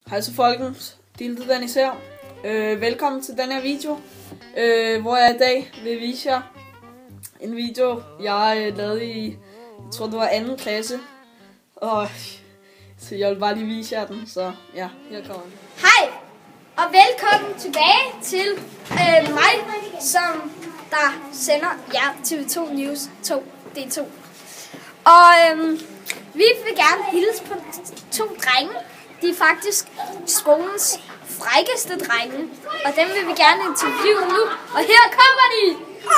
Hej så folkens, Dildo Dennis her. Velkommen til den her video, hvor jeg i dag vil vise jer en video, jeg lavede i, jeg tror det var 2. klasse. Og så jeg vil bare lige vise jer den, så ja, her kommer den. Hej, og velkommen tilbage til mig, som der sender jer TV2 News 2, del 2. Og vi vil gerne hilse på 2 drenge. De er faktisk skolens frækkeste drenge, og dem vil vi gerne interviewe nu. Og her kommer de!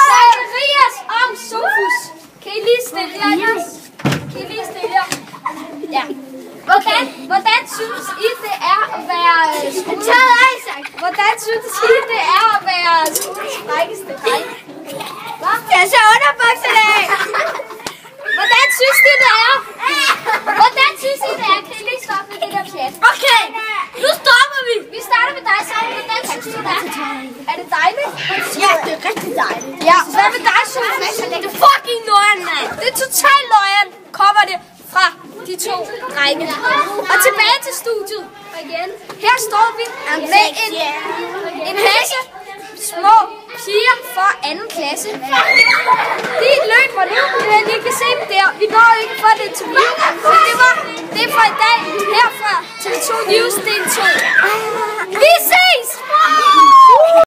Zacharias og Sofus. Kan I lige stille jer? Kan I lige stille jer? Ja. Hvordan synes I, det er at være Hvordan synes I, det er at være skolens frækkeste drenge? Jeg ser underbukserne af! Hvordan synes I, det er? Hvordan synes I, det er? Kan I lige stoppe med det der pjat? Okay, nu stopper vi! Vi starter med dig, Søren. Hvordan synes du, det er? Er det dejligt? Ja, det er rigtig dejligt. Ja, hvad med dig, Søren? Det er fucking løgn, mand! Det er totalt løgn, kommer det fra de 2 drenge. Og tilbage til studiet. Og igen, her står vi med en masse små piger fra 2. klasse. De løber nu, I kan se dem der. Vi